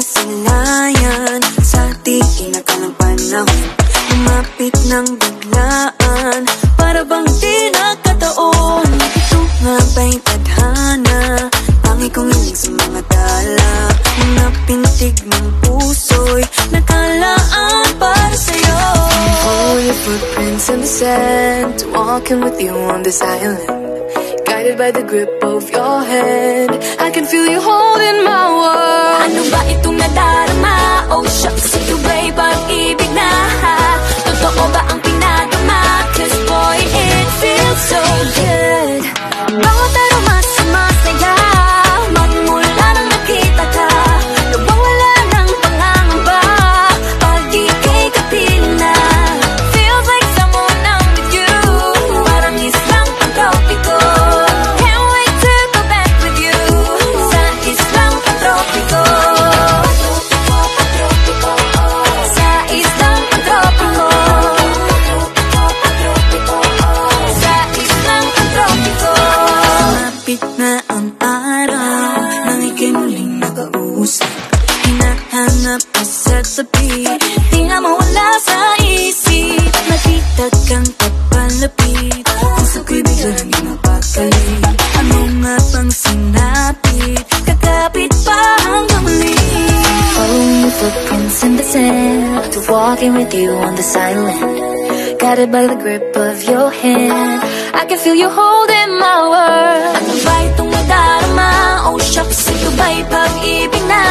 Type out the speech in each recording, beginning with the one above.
nasilayan sa di inakalang panahon. Lumapit ng biglaan, para bang di nagkataon. Ito nga ba'y tadhana, tangi kong hiling sa mga tala. Mga pintig ng puso'y nakalaan para sa'yo. Follow your footprints in the sand, walking with you on this island, guided by the grip of your hand. I can feel you holding my world. Ano ba itong nadarama? Oh shucks, ito ba'y pag-ibig na? Totoo ba ang pinadama? Cause boy, it feels so good. Bawat aroma sumasaya, magmula nang nakita ka. Nawawala ng pangangamba, pag ika'y kapiling na. Feels like someone I'm with you, parang islang pantropiko. Can't wait to go back with you, sa islang pantropiko. Sa islang pantropiko. Sa islang pantropiko. Malapit na ang araw, nang ika'y muling nakausap. Hinahanap ka sa tabi, di nga mawala sa isip. Nakita kang papalapit, puso ko'y biglang di mapakali. Ano nga bang sinapit, kakapit pa hanggang muli. Following your footprints in the sand, walking with you on this island, guided by the grip of your hand. I can feel you holding my world. Ano ba itong nadarama? Oh shucks, ito ba'y pag-ibig na?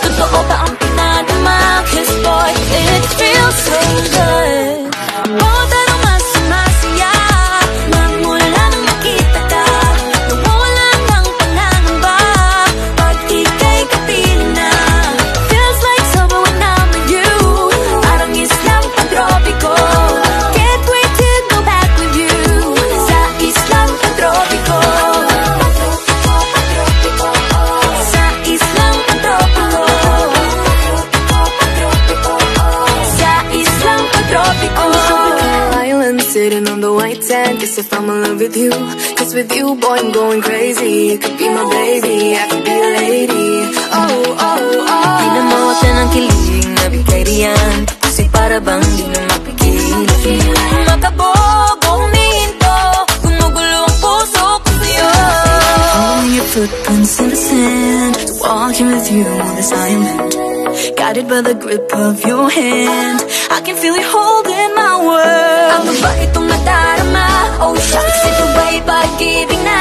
Totoo ba ang pinadama? Cause boy, it feels so good. Bawat aroma sumasaya, magmula nang nakita ka. Nawawala ng pangangamba, pag ika'y kapiling na. Feels like summer when I'm with you, parang islang pantropiko. Can't wait to go back with you, sa islang pantropiko. Sa islang pantropiko. Sa islang pantropiko. Island sitting on the white sand, guess if I'm in love with you, cause with you boy I'm going crazy. You could be my baby, I could be a lady. Oh, oh, oh. Pinamawatan ng kilig na bigay riyan, kasi para bang di na mapigil. Makabog o humihinto, gumugulo ang puso ko sa'yo. Following your footprints in the sand, walking with you on this island, guided by the grip of your hand. I can feel you holding my world. Ano ba itong nadarama? Oh shucks, ito ba'y pag-ibig na?